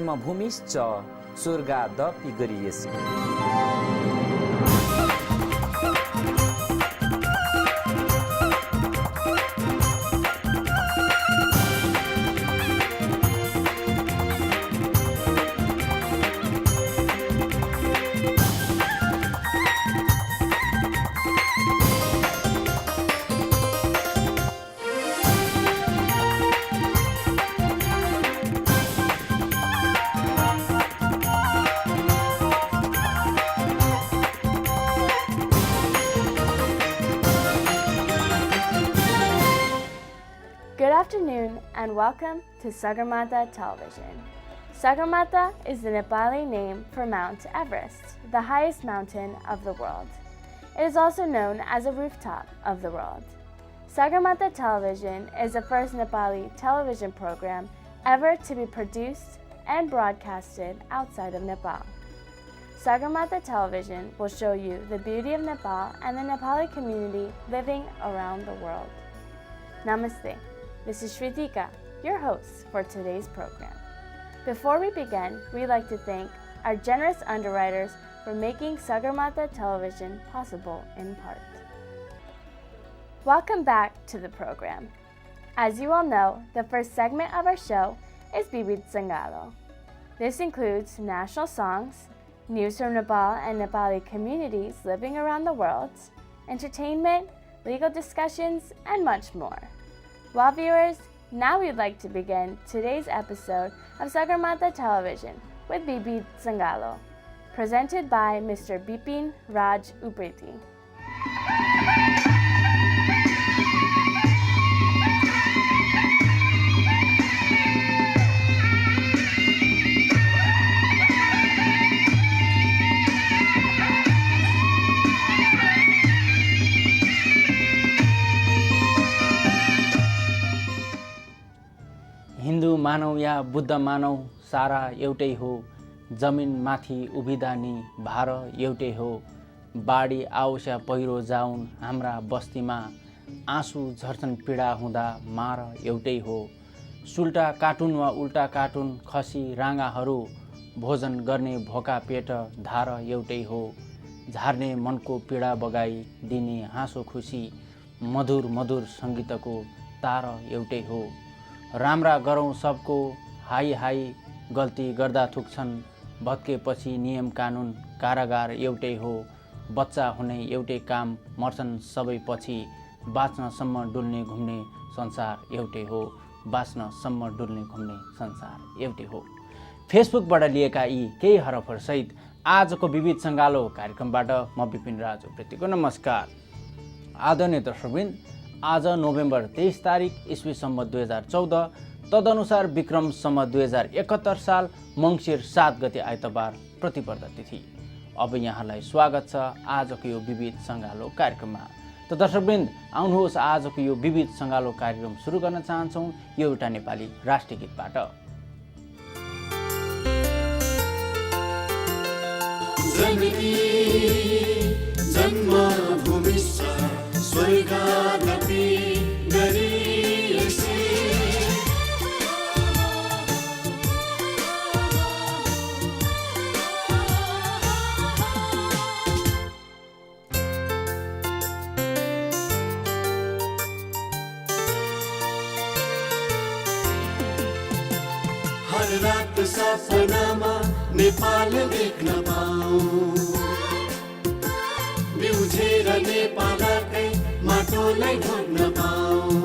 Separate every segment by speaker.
Speaker 1: जन्मभूमिश्च स्वर्गादपि गरीयसी।
Speaker 2: Good afternoon and welcome to Sagarmatha Television. Sagarmatha is the Nepali name for Mount Everest, the highest mountain of the world. It is also known as a rooftop of the world. Sagarmatha Television is the first Nepali television program ever to be produced and broadcasted outside of Nepal. Sagarmatha Television will show you the beauty of Nepal and the Nepali community living around the world. Namaste. This is Shritika, your host for today's program. Before we begin, we'd like to thank our generous underwriters for making Sagarmatha Television possible in part. Welcome back to the program. As you all know, the first segment of our show is Bibit Sangalo. This includes national songs, news from Nepal and Nepali communities living around the world, entertainment, legal discussions, and much more. Well, viewers, now we'd like to begin today's episode of Sagarmatha Television with Bibit Sangalo, presented by Mr. Bipin Raj Upriti.
Speaker 3: Hindu मानौ या बुद्ध मानौ सारा एउटै हो, जमिन माथि उभिदा नि भार एउटै हो। बाढी आओस् या पहिरो जाउन् हाम्रा बस्तीमा, आँसु झर्छन् पीडा हुँदा मार एउटै हो। सुल्टा कार्टुन वा उल्टा कार्टुन खसी राँगाहरू, भोजन गर्ने भोका पेट धार एउटै हो। झार्ने मनको पीडा बगाई दिने हाँसो खुसी, मधुर मधुर सङ्गीतको तार एउटै हो। राम्रा गरौँ सबको हाई हाई, गल्ती गर्दा थुक्छन् भत्केपछि नियम कानुन कारागार एउटै हो। बच्चा हुने एउटै काम, मर्छन् सबै पछि, बाँच्नसम्म डुल्ने घुम्ने संसार एउटै हो। बाँच्नसम्म डुल्ने घुम्ने संसार एउटै हो। फेसबुकबाट लिएका यी केही हरफहरूसहित आजको विविध सङ्गालो कार्यक्रमबाट म विपिन राज उप्रेतीको नमस्कार। आदरणीय दर्शकवृन्द, आज नोभेम्बर 23 तारिक ईस्वी सम्वत 2014, तदनुसार विक्रम सम्वत 2071 साल मङ्सिर 7 गते आइतबार प्रतिपदा तिथि। अब यहाँलाई स्वागत छ आजको यो विविध सङ्गालो कार्यक्रममा। त दर्शकवृन्द, आउनुहोस् आजको यो विविध सङ्गालो कार्यक्रम सुरु गर्न चाहन्छौँ यो एउटा नेपाली राष्ट्रिय गीतबाट।
Speaker 4: स्वर्गादपि गरीयसी। हर रात सपनामा नेपाल देख्न पाऊँ, बिउझेर नेपालकै माटोलाई ढोग्न पाऊँ।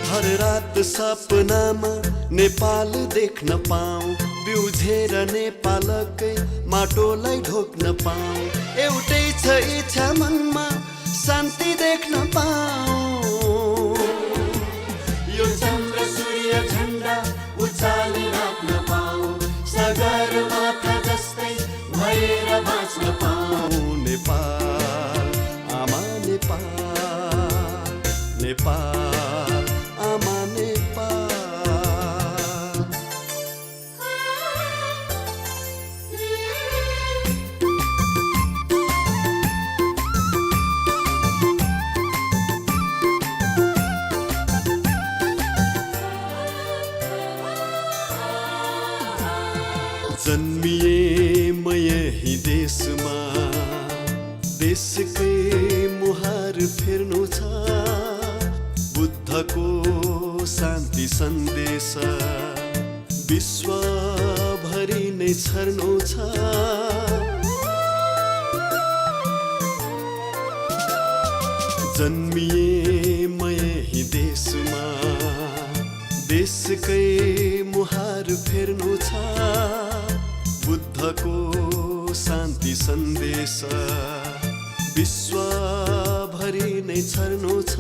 Speaker 4: हर रात सपनामा नेपाल देख्न पाऊँ, बिउझेर नेपालकै माटोलाई ढोग्न पाऊँ। एउटै छ इच्छा मनमा, शान्ति देख्न पाऊँ। यो चन्द्र सूर्य झन्डा उचाली राख्न पाऊँ, सगरमाथा जस्तै भएर बाँच्न पाऊँ। नेपाल आमा नेपाल, नेपाल आमा नेपाल। देशकै मुहार फेर्नु छ, बुद्धको शान्ति सन्देश विश्वभरि नै छर्नु छ। जन्मिए म यही देशमा, देशकै मुहार फेर्नु छ, बुद्धको शान्ति सन्देश विश्वभरि नै छर्नु छ।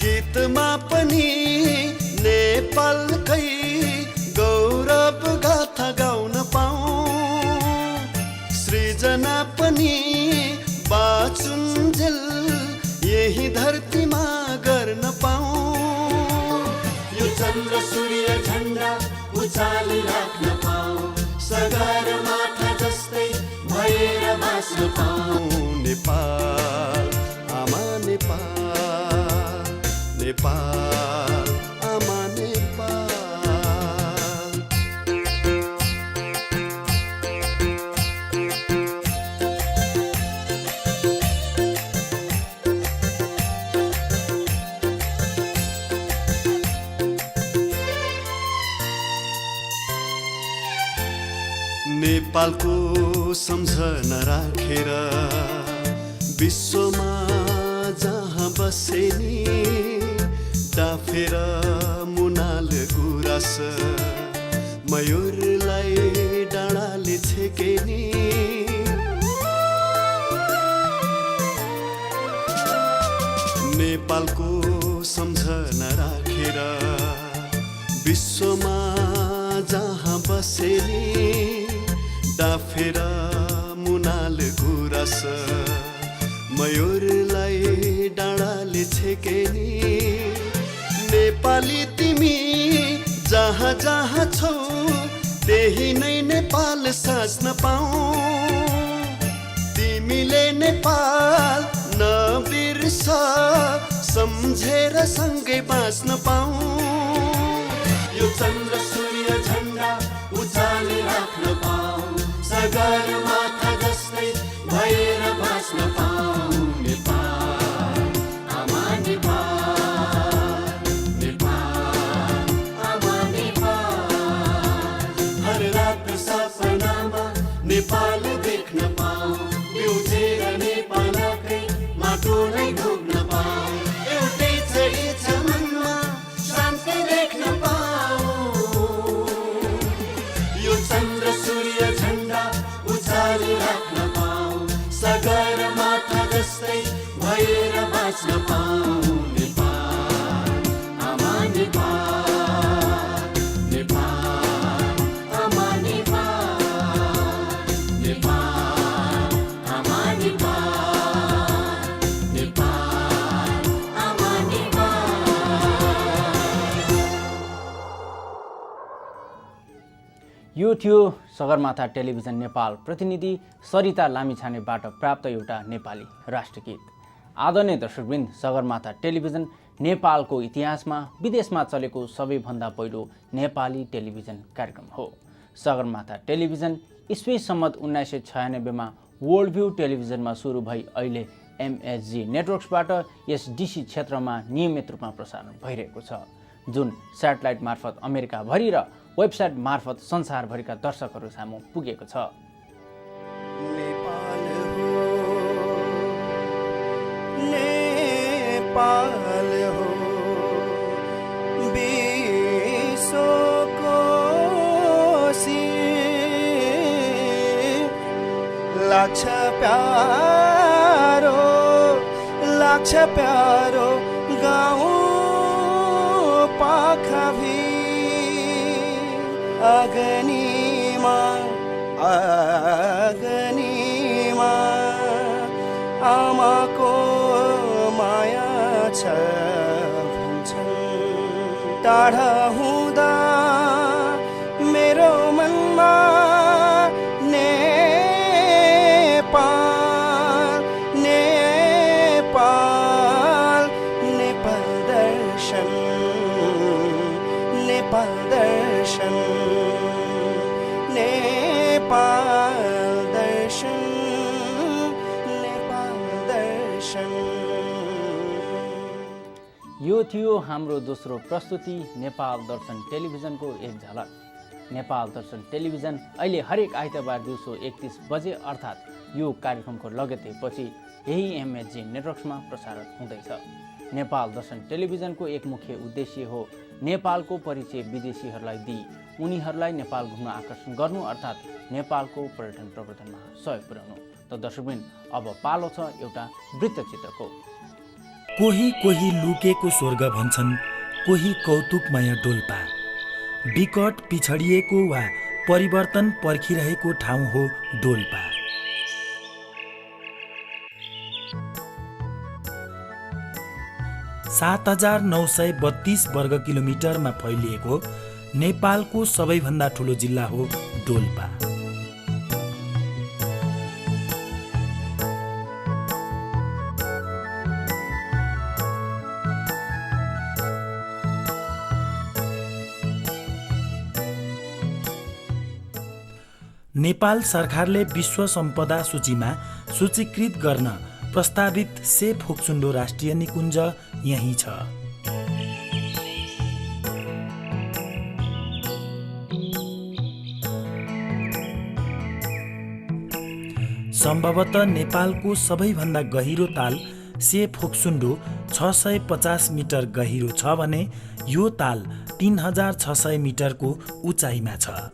Speaker 4: गीतमा पनि नेपालकै गौरव गाथा गाउन पाऊँ, सृजना पनि बाँचुन्जेल यही धरतीमा गर्न पाऊँ। यो चन्द्र सूर्य झण्डा उचाली राख्न पाऊँ, सगरमाथा जस्तै भएर बाँच्न पाऊँ। नेपाल आमा नेपाल, नेपाल आमा नेपाल। नेपालको सम्झना राखेर विश्वमा जहाँ बसे नि, डाफेर मुनाल गुराँस मयूरलाई डाँडाले छेके नि। नेपालको सम्झना राखेर विश्वमा जहाँ बसे नि, डाफेर मुनाल गुराँस मयूरलाई डाँडाले छेके नि। नेपाली तिमी जहाँ जहाँ छौ, त्यही नै नेपाल साँच्न पाऊँ। तिमीले नेपाल नबिर्स, सम्झेर सँगै बाँच्न पाऊँ। यो चन्द्र सूर्य झण्डा उचाली राख्न पाऊँ, सगरमाथा जस्तै भएर बाँच्न पाऊँ। नेपाल आमा नेपाल, नेपाल आमा नेपाल। हर रात सपनामा नेपाल देख्न पाऊँ, बिउजेर नेपालकै माटोलाई ढोग्न पाऊँ। एउटै छ इच्छा मनमा, शान्ति देख्न पाऊँ। यो चन्द्र सूर्य झण्डा उचाली राख्न पाऊँ, सगरमाथा जस्तै भएर बाँच्न पाऊँ। नेपाल आमा नेपाल, नेपाल आमा नेपाल, नेपाल आमा नेपाल, नेपाल आमा नेपाल।
Speaker 3: यो थियो सगरमाथा टेलिभिजन नेपाल प्रतिनिधि सरिता लामिछानेबाट प्राप्त एउटा नेपाली राष्ट्रगीत। आदरणीय दर्शकवृन्द, सगरमाथा टेलिभिजन नेपालको इतिहासमा विदेशमा चलेको सबैभन्दा पहिलो नेपाली टेलिभिजन कार्यक्रम हो। सगरमाथा टेलिभिजन इस्वी सम्मत 1996 वर्ल्ड भ्यू टेलिभिजनमा सुरु भई अहिले MSG नेटवर्क्सबाट यस DC क्षेत्रमा नियमित रूपमा प्रसारण भइरहेको छ, जुन स्याटेलाइट मार्फत अमेरिकाभरि र वेबसाइट मार्फत संसारभरिका दर्शकहरू सामु पुगेको छ।
Speaker 4: नेपाल हो, नेपाल हो, विश्वको लाग्छ प्यारो, लाग्छ प्यारो गाउँ पाखाभी। अगनीमा अगनीमा आमाको माया छ भन्छन्। टाढा हुँदा मेरो मनमा नेपाल नेपाल नेपाल दर्शन, नेपाल दर्शन, नेपाल दर्शन,
Speaker 3: यो थियो हाम्रो दोस्रो प्रस्तुति नेपाल दर्शन टेलिभिजनको एक झलक। नेपाल दर्शन टेलिभिजन अहिले हरेक आइतबार दिउँसो 31 बजे अर्थात् यो कार्यक्रमको लगत्तैपछि यही एमएचजी नेटवर्क्समा प्रसारण हुँदैछ। नेपाल दर्शन टेलिभिजनको एक मुख्य उद्देश्य हो नेपालको परिचय विदेशीहरूलाई दिई उनीहरूलाई नेपाल घुम्न आकर्षण गर्नु अर्थात् नेपालको पर्यटन प्रवर्धनमा सहयोग पुर्याउनु। त दर्शकवृन्द, अब पालो छ एउटा वृत्तचित्रको।
Speaker 5: कोही कोही लुकेको स्वर्ग भन्छन्, कोही कौतुकमय डोल्पा। विकट पिछडिएको वा परिवर्तन पर्खिरहेको ठाउँ हो डोल्पा। सात 7,932 वर्ग किलोमिटरमा फैलिएको नेपालको सबैभन्दा ठुलो जिल्ला हो डोल्पा। नेपाल सरकारले विश्व सम्पदा सूचीमा सूचीकृत गर्न प्रस्तावित से फोक्सुन्डो राष्ट्रिय निकुञ्ज यही छ। सम्भवतः नेपालको सबैभन्दा गहिरो ताल से फोक्सुन्डो 650 मिटर गहिरो छ भने यो ताल 3600 मिटरको उचाइमा छ।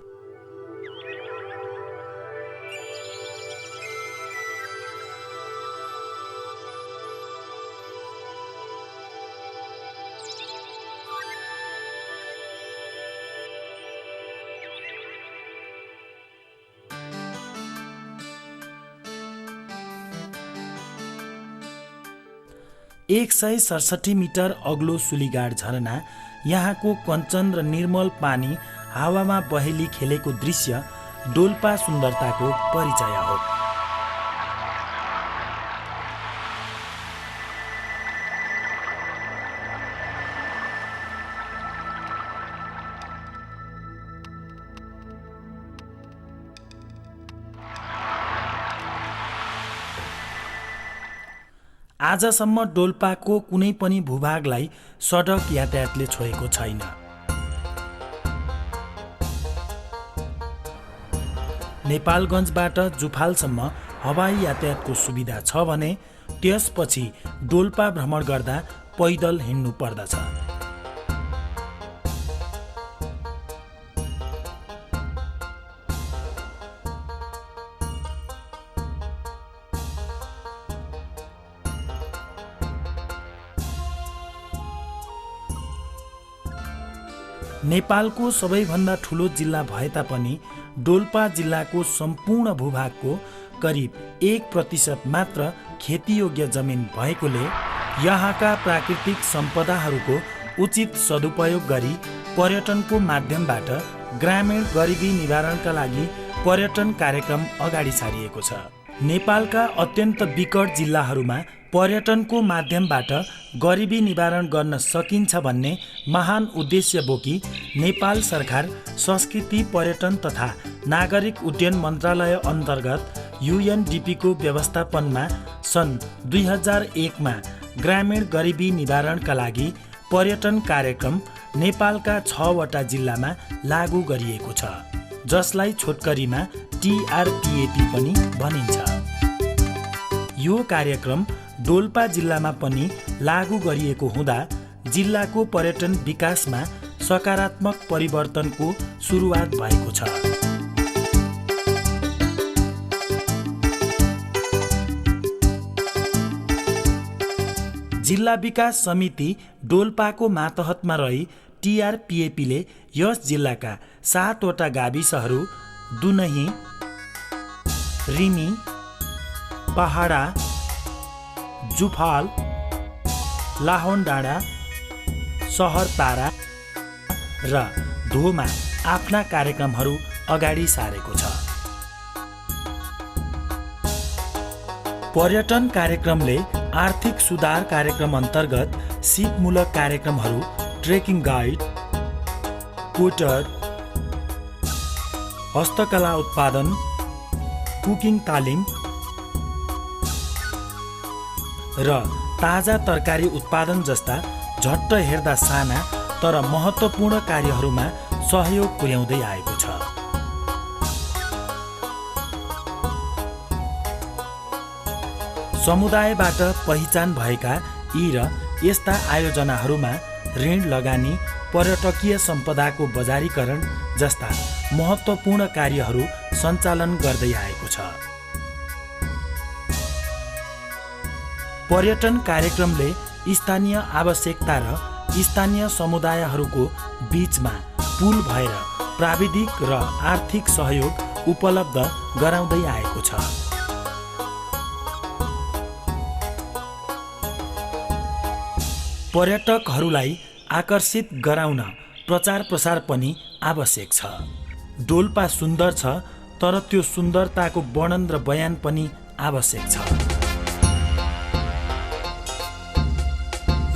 Speaker 5: एक 167 मिटर अग्लो सुलीगाड झरना, यहाँको कञ्चन र निर्मल पानी हावामा बहेली खेलेको दृश्य डोल्पा सुन्दरताको परिचय हो। आजसम्म डोल्पाको कुनै पनि भूभागलाई सडक यातायातले छोएको छैन। नेपालगञ्जबाट जुफालसम्म हवाई यातायातको सुविधा छ भने त्यसपछि डोल्पा भ्रमण गर्दा पैदल हिँड्नु पर्दछ। नेपालको सबैभन्दा ठुलो जिल्ला भए तापनि डोल्पा जिल्लाको सम्पूर्ण भूभागको करिब 1% मात्र खेतीयोग्य जमिन भएकोले यहाँका प्राकृतिक सम्पदाहरूको उचित सदुपयोग गरी पर्यटनको माध्यमबाट ग्रामीण गरिबी निवारणका लागि पर्यटन कार्यक्रम अगाडि सारिएको छ। नेपालका अत्यन्त विकट जिल्लाहरूमा पर्यटनको माध्यमबाट गरिबी निवारण गर्न सकिन्छ भन्ने महान उद्देश्य बोकी नेपाल सरकार संस्कृति पर्यटन तथा नागरिक उड्डयन मन्त्रालय अन्तर्गत UNDP को व्यवस्थापनमा सन् 2001 मा ग्रामीण गरिबी निवारणका लागि पर्यटन कार्यक्रम नेपालका 6 वटा जिल्लामा लागू गरिएको छ, जसलाई छोटकरीमा TRPAP पनि भनिन्छ। यो कार्यक्रम डोल्पा जिल्लामा पनि लागू गरिएको हुँदा जिल्लाको पर्यटन विकासमा सकारात्मक परिवर्तनको सुरुवात भएको छ। जिल्ला विकास समिति डोल्पाको मातहतमा रही TRPAP ले यस जिल्लाका 7 वटा गाविसहरू दुनही, रिमी, पहाडा, जुफाल, लाहोन डाँडा, सहरतारा र धोमा आफ्ना कार्यक्रमहरू अगाडि सारेको छ। पर्यटन कार्यक्रमले आर्थिक सुधार कार्यक्रम अन्तर्गत सिपमूलक कार्यक्रमहरू, ट्रेकिङ गाइड, कोटर, हस्तकला उत्पादन, कुकिङ तालिम र ताजा तरकारी उत्पादन जस्ता झट्ट हेर्दा साना तर महत्त्वपूर्ण कार्यहरूमा सहयोग पुर्याउँदै आएको छ। समुदायबाट पहिचान भएका यी र यस्ता आयोजनाहरूमा ऋण लगानी, पर्यटकीय सम्पदाको बजारीकरण जस्ता महत्त्वपूर्ण कार्यहरू सञ्चालन गर्दै आएको छ। पर्यटन कार्यक्रमले स्थानीय आवश्यकता र स्थानीय समुदायहरूको बीचमा पुल भएर प्राविधिक र आर्थिक सहयोग उपलब्ध गराउँदै आएको छ। पर्यटकहरूलाई आकर्षित गराउन प्रचार प्रसार पनि आवश्यक छ। डोल्पा सुन्दर छ, तर त्यो सुन्दरताको वर्णन र बयान पनि आवश्यक छ।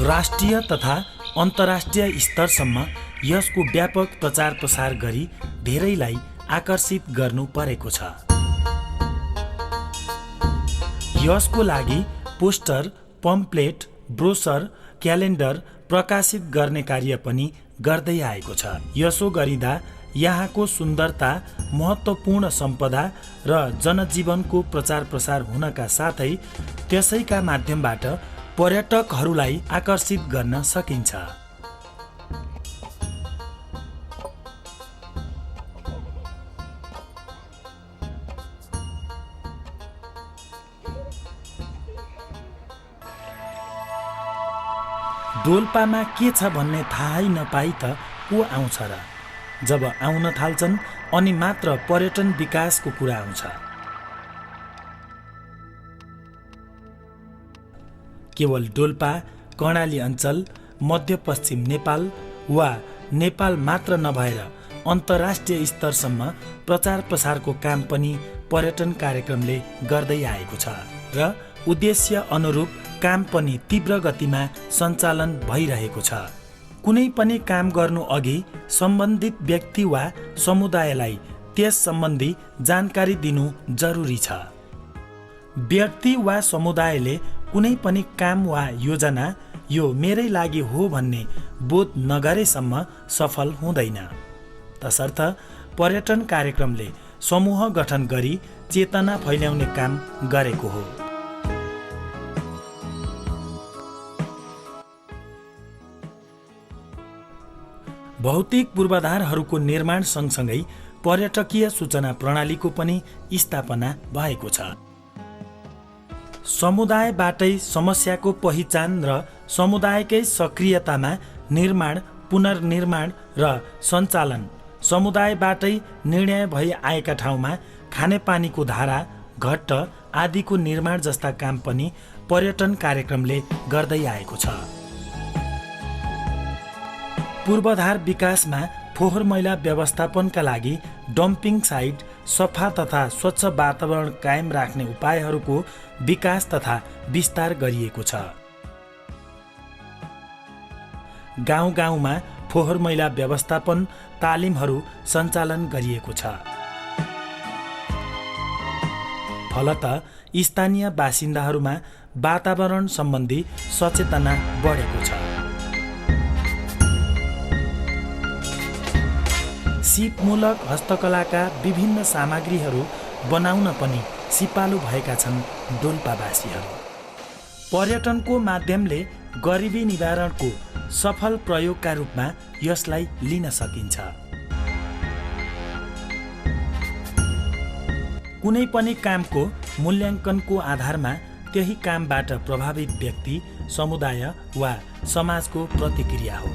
Speaker 5: राष्ट्रिय तथा अन्तर्राष्ट्रिय स्तरसम्म यसको व्यापक प्रचार प्रसार गरी धेरैलाई आकर्षित गर्नु परेको छ। यसको लागि पोस्टर, पम्पलेट, ब्रोसर, क्यालेन्डर प्रकाशित गर्ने कार्य पनि गर्दै आएको छ। यसो गरिँदा यहाँको सुन्दरता, महत्त्वपूर्ण सम्पदा र जनजीवनको प्रचार प्रसार हुनका साथै त्यसैका माध्यमबाट पर्यटकहरूलाई आकर्षित गर्न सकिन्छ। डोल्पामा के छ भन्ने थाहै नपाई त को आउँछ र? जब आउन थाल्छन् अनि मात्र पर्यटन विकासको कुरा आउँछ। केवल डोल्पा, कर्णाली अञ्चल, मध्यपश्चिम नेपाल वा नेपाल मात्र नभएर अन्तर्राष्ट्रिय स्तरसम्म प्रचार प्रसारको काम पनि पर्यटन कार्यक्रमले गर्दै आएको छ र उद्देश्य अनुरूप काम पनि तीव्र गतिमा सञ्चालन भइरहेको छ। कुनै पनि काम गर्नु अघि सम्बन्धित व्यक्ति वा समुदायलाई त्यस सम्बन्धी जानकारी दिनु जरुरी छ। व्यक्ति वा समुदायले कुनै पनि काम वा योजना यो मेरै लागि हो भन्ने बोध नगरेसम्म सफल हुँदैन। तसर्थ पर्यटन कार्यक्रमले समूह गठन गरी चेतना फैल्याउने काम गरेको हो। भौतिक पूर्वाधारहरूको निर्माण सँगसँगै पर्यटकीय सूचना प्रणालीको पनि स्थापना भएको छ। समुदायबाटै समस्याको पहिचान र समुदायकै सक्रियतामा निर्माण, पुनर्निर्माण र सञ्चालन, समुदायबाटै निर्णय भई आएका ठाउँमा खानेपानीको धारा, घट्ट आदिको निर्माण जस्ता काम पनि पर्यटन कार्यक्रमले गर्दै आएको छ। पूर्वाधार विकासमा फोहोर मैला व्यवस्थापनका लागि डम्पिङ साइट, सफा तथा स्वच्छ वातावरण कायम राख्ने उपायहरूको विकास तथा विस्तार गरिएको छ। गाउँ गाउँमा फोहोर मैला व्यवस्थापन तालिमहरू सञ्चालन गरिएको छ। फलत स्थानीय बासिन्दाहरूमा वातावरण सम्बन्धी सचेतना बढेको छ। सिपमूलक हस्तकलाका विभिन्न सामग्रीहरू बनाउन पनि सिपालु भएका छन् डोल्पावासीहरू। पर्यटनको माध्यमले गरिबी निवारणको सफल प्रयोगका रूपमा यसलाई लिन सकिन्छ। कुनै पनि कामको मूल्याङ्कनको आधारमा त्यही कामबाट प्रभावित व्यक्ति, समुदाय वा समाजको प्रतिक्रिया हो।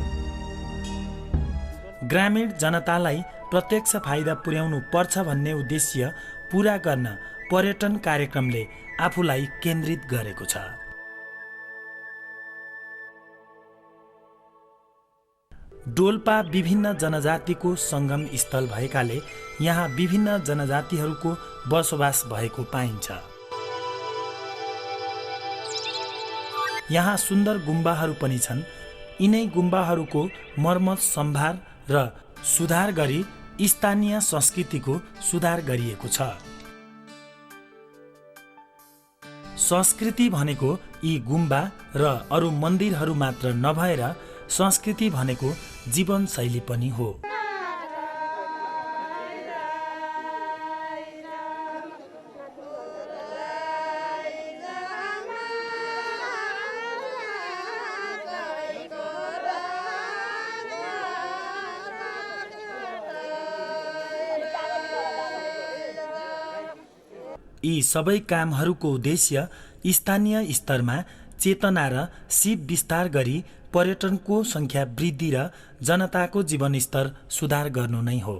Speaker 5: ग्रामीण जनतालाई प्रत्यक्ष फाइदा पुर्याउनु पर्छ भन्ने उद्देश्य पूरा गर्न पर्यटन कार्यक्रमले आफूलाई केन्द्रित गरेको छ। डोल्पा विभिन्न जनजातिको सङ्गम स्थल भएकाले यहाँ विभिन्न जनजातिहरूको बसोबास भएको पाइन्छ। यहाँ सुन्दर गुम्बाहरू पनि छन्। यिनै गुम्बाहरूको मर्मत, सम्भार र सुधार गरी स्थानीय संस्कृतिको सुधार गरिएको छ। संस्कृति भनेको यी गुम्बा र अरू मन्दिरहरू मात्र नभएर संस्कृति भनेको जीवनशैली पनि हो। यी सबै कामहरूको उद्देश्य स्थानीय स्तरमा चेतना र सिप विस्तार गरी पर्यटनको संख्या वृद्धि र जनताको जीवनस्तर सुधार गर्नु नै हो।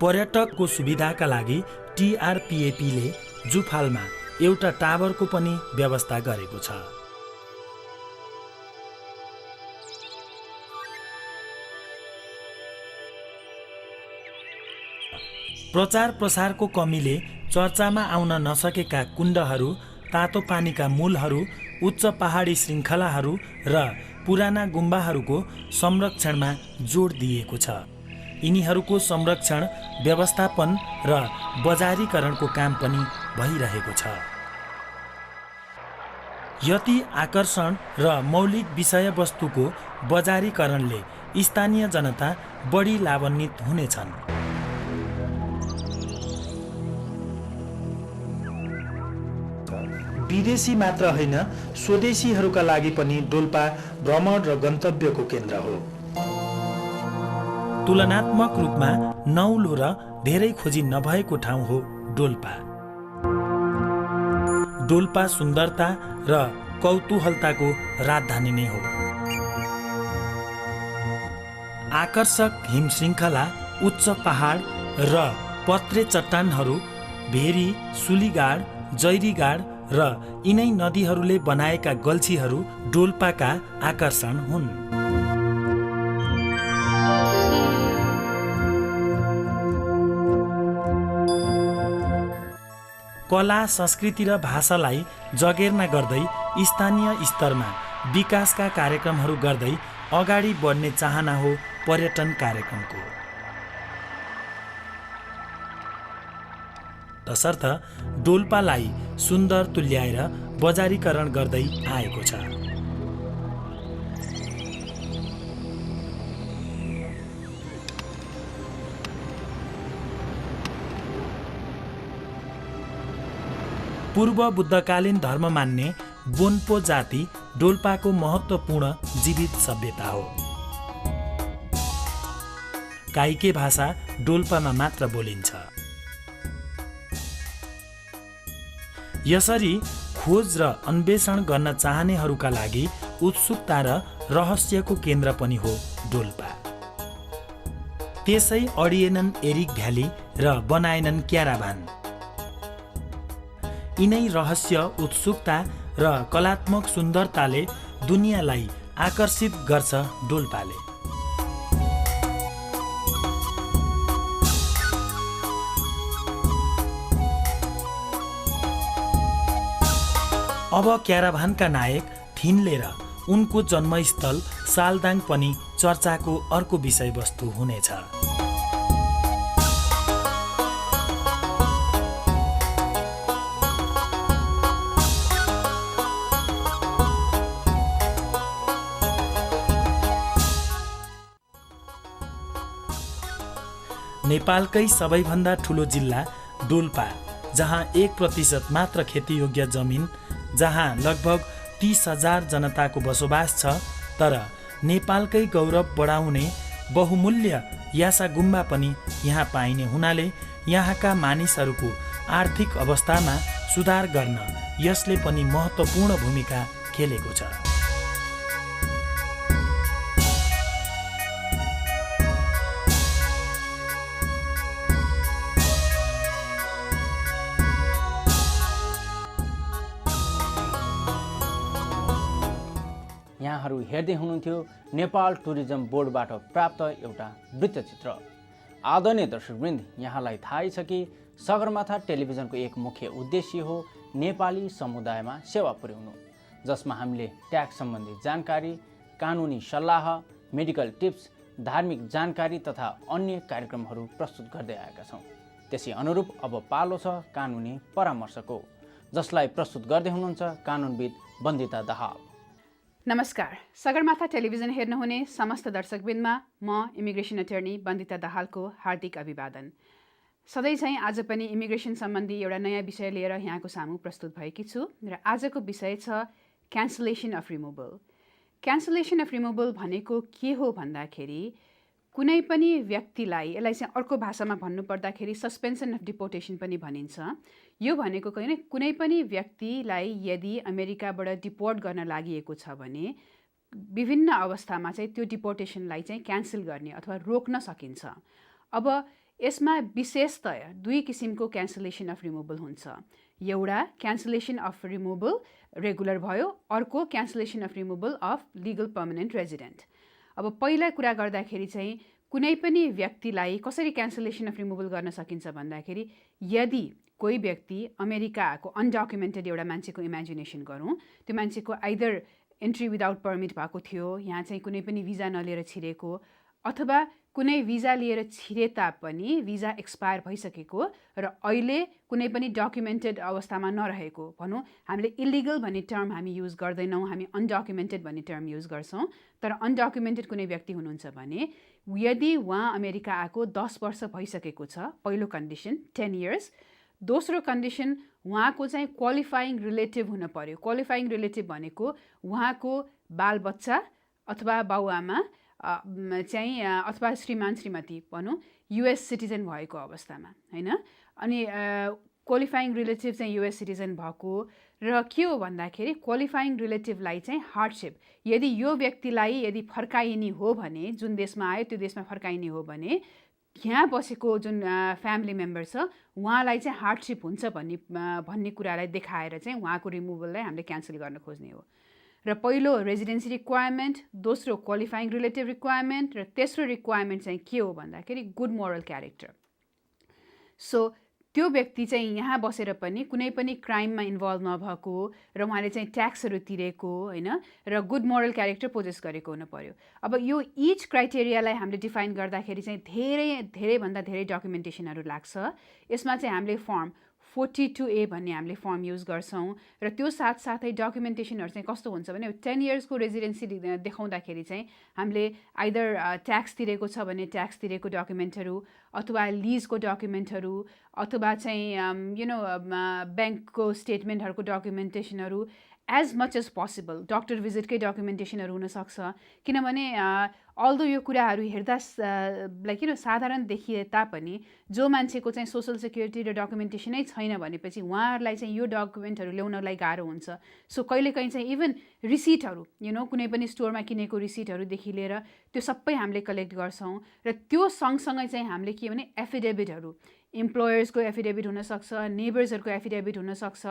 Speaker 5: पर्यटकको सुविधाका लागि टिआरपिएपीले जुफालमा एउटा टावरको पनि व्यवस्था गरेको छ। प्रचार प्रसारको कमीले चर्चामा आउन नसकेका कुण्डहरू, तातो पानीका मूलहरू, उच्च पहाडी श्रृङ्खलाहरू र पुराना गुम्बाहरूको संरक्षणमा जोड दिएको छ। यिनीहरूको संरक्षण, व्यवस्थापन र बजारीकरणको काम पनि भइरहेको छ। यति आकर्षण र मौलिक विषयवस्तुको बजारीकरणले स्थानीय जनता बढी लाभान्वित हुनेछन्। विदेशी मात्र होइन, स्वदेशीहरूका लागि पनि डोल्पा भ्रमण र गन्तव्यको केन्द्र हो। तुलनात्मक रूपमा नौलो र धेरै खोजी नभएको ठाउँ हो डोल्पा। डोल्पा सुन्दरता र कौतूहलताको राजधानी नै हो। आकर्षक हिमश्रृङ्खला, उच्च पहाड र पत्रे चट्टानहरू, भेरी, सुलीगाड, जैरीगाड र यिनै नदीहरूले बनाएका गल्छीहरू डोल्पाका आकर्षण हुन्। कला, संस्कृति र भाषालाई जगेर्ना गर्दै स्थानीय स्तरमा विकासका कार्यक्रमहरू गर्दै अगाडि बढ्ने चाहना हो पर्यटन कार्यक्रमको। तसर्थ डोल्पालाई सुन्दर तुल्याएर बजारीकरण गर्दै आएको छ। पूर्व बुद्धकालीन धर्म मान्ने बोन्पो जाति डोल्पाको महत्त्वपूर्ण जीवित सभ्यता हो। काइके भाषा डोल्पामा मात्र बोलिन्छ। यसरी खोज र अन्वेषण गर्न चाहनेहरूका लागि उत्सुकता र रहस्यको केन्द्र पनि हो डोल्पा। त्यसै अडिएनन् एरिक भ्याली र बनाएनन् क्याराभान। यिनै रहस्य, उत्सुकता र कलात्मक सुन्दरताले दुनियाँलाई आकर्षित गर्छ डोल्पाले। अब क्याराभानका नायक थिन्ले र उनको जन्मस्थल सालदाङ पनि चर्चाको अर्को विषयवस्तु हुनेछ। नेपालकै सबैभन्दा ठुलो जिल्ला डोल्पा, जहाँ 1% मात्र खेतीयोग्य जमिन, जहाँ लगभग 30,000 जनताको बसोबास छ, तर नेपालकै गौरव बढाउने बहुमूल्य यासा गुम्बा पनि यहाँ पाइने हुनाले यहाँका मानिसहरूको आर्थिक अवस्थामा सुधार गर्न यसले पनि महत्त्वपूर्ण भूमिका खेलेको छ।
Speaker 3: तपाईहरू हेर्दै हुनुहुन्थ्यो नेपाल टुरिज्म बोर्डबाट प्राप्त एउटा वृत्तचित्र। आदरणीय दर्शकवृन्द, यहाँलाई थाहै छ कि सगरमाथा टेलिभिजनको एक मुख्य उद्देश्य हो नेपाली समुदायमा सेवा पुर्याउनु, जसमा हामीले ट्याक्स सम्बन्धी जानकारी, कानुनी सल्लाह, मेडिकल टिप्स, धार्मिक जानकारी तथा अन्य कार्यक्रमहरू प्रस्तुत गर्दै आएका छौँ। त्यसै अनुरूप अब पालो छ कानुनी परामर्शको, जसलाई प्रस्तुत गर्दै हुनुहुन्छ कानुनविद बन्दिता दाहाल।
Speaker 6: नमस्कार, सगरमाथा टेलिभिजन हेर्नुहुने समस्त दर्शकवृन्दमा म इमिग्रेसन अटर्नी बन्दिता दाहालको हार्दिक अभिवादन। सधैँ चाहिँ आज पनि इमिग्रेसन सम्बन्धी एउटा नयाँ विषय लिएर यहाँको सामु प्रस्तुत भएकी छु र आजको विषय छ cancellation of removal. Cancellation of removal भनेको के हो भन्दाखेरि कुनै पनि व्यक्तिलाई, यसलाई चाहिँ अर्को भाषामा भन्नुपर्दाखेरि सस्पेन्सन अफ डिपोर्टेसन पनि भनिन्छ। यो भनेको कुनै पनि व्यक्तिलाई यदि अमेरिकाबाट डिपोर्ट गर्न लागि छ भने विभिन्न अवस्थामा चाहिँ त्यो डिपोर्टेसनलाई चाहिँ क्यान्सल गर्ने अथवा रोक्न सकिन्छ। अब यसमा विशेषतया दुई किसिमको क्यान्सलेसन अफ रिमुभल हुन्छ। एउटा क्यान्सलेसन अफ रिमुभल रेगुलर भयो, अर्को cancellation of removal of legal permanent resident. अब पहिला कुरा गर्दाखेरि चाहिँ कुनै पनि व्यक्तिलाई कसरी क्यान्सलेसन अफ रिमुभल गर्न सकिन्छ भन्दाखेरि यदि कोही व्यक्ति अमेरिका आएको अनडकुमेन्टेड एउटा मान्छेको इमेजिनेसन गरौँ, त्यो मान्छेको आइदर एन्ट्री विदाउट पर्मिट भएको थियो, यहाँ चाहिँ कुनै पनि भिजा नलिएर छिरेको, अथवा कुनै भिजा लिएर छिरे तापनि भिजा एक्सपायर भइसकेको र अहिले कुनै पनि डकुमेन्टेड अवस्थामा नरहेको, भनौँ हामीले इलिगल भन्ने टर्म हामी युज गर्दैनौँ, हामी अनडकुमेन्टेड भन्ने टर्म युज गर्छौँ। तर अनडकुमेन्टेड कुनै व्यक्ति हुनुहुन्छ भने यदि उहाँ अमेरिका आएको 10 वर्ष भइसकेको छ, पहिलो कन्डिसन 10 इयर्स। दोस्रो कन्डिसन उहाँको चाहिँ क्वालिफाइङ रिलेटिभ हुन पर्यो। क्वालिफाइङ रिलेटिभ भनेको उहाँको बालबच्चा अथवा बाउआमा चाहिँ अथवा श्रीमान श्रीमती भनौँ युएस सिटिजन भएको अवस्थामा, होइन। अनि क्वालिफाइङ रिलेटिभ चाहिँ युएस सिटिजन भएको र के हो भन्दाखेरि क्वालिफाइङ रिलेटिभलाई चाहिँ हार्डसिप, यदि यो व्यक्तिलाई यदि फर्काइने हो भने, जुन देशमा आयो त्यो देशमा फर्काइने हो भने यहाँ बसेको जुन फ्यामिली मेम्बर छ उहाँलाई चाहिँ हार्डसिप हुन्छ भन्ने कुरालाई देखाएर चाहिँ उहाँको रिमुभललाई हामीले क्यान्सल गर्न खोज्ने हो। र पहिलो रेजिडेन्सी रिक्वायरमेन्ट, दोस्रो क्वालिफाइङ रिलेटिभ रिक्वायरमेन्ट र तेस्रो रिक्वायरमेन्ट चाहिँ के हो भन्दाखेरि गुड मोरल क्यारेक्टर। सो त्यो व्यक्ति चाहिँ यहाँ बसेर पनि कुनै पनि क्राइममा इन्भल्भ नभएको र उहाँले चाहिँ ट्याक्सहरू तिरेको, होइन, र गुड मोरल क्यारेक्टर पोजेस गरेको हुनु पर्यो। अब यो इच क्राइटेरियालाई हामीले डिफाइन गर्दाखेरि चाहिँ धेरैभन्दा धेरै डकुमेन्टेसनहरू लाग्छ। यसमा चाहिँ हामीले फर्म 42A भन्ने हामीले फर्म युज गर्छौँ र त्यो साथसाथै डकुमेन्टेसनहरू चाहिँ कस्तो हुन्छ भने 10 इयर्सको रेजिडेन्सी देखाउँदाखेरि चाहिँ हामीले आइदर ट्याक्स तिरेको छ भने ट्याक्स तिरेको डकुमेन्टहरू, अथवा लिजको डकुमेन्टहरू, अथवा चाहिँ ब्याङ्कको स्टेटमेन्टहरूको डकुमेन्टेसनहरू, as much as possible doctor भिजिटकै डकुमेन्टेसनहरू हुनसक्छ। किनभने अल्दो यो कुराहरू हेर्दा साधारण देखिए तापनि जो मान्छेको चाहिँ सोसल सेक्युरिटी र डकुमेन्टेसनै छैन भनेपछि उहाँहरूलाई चाहिँ यो डकुमेन्टहरू ल्याउनलाई गाह्रो हुन्छ। सो कहिलेकाहीँ चाहिँ इभन रिसिटहरू, कुनै पनि स्टोरमा किनेको रिसिटहरूदेखि लिएर त्यो सबै हामीले कलेक्ट गर्छौँ। र त्यो सँगसँगै चाहिँ हामीले के भने एफिडेभिटहरू, इम्प्लोयर्सको एफिडेभिट हुनसक्छ, नेबर्सहरूको एफिडेभिट हुनसक्छ,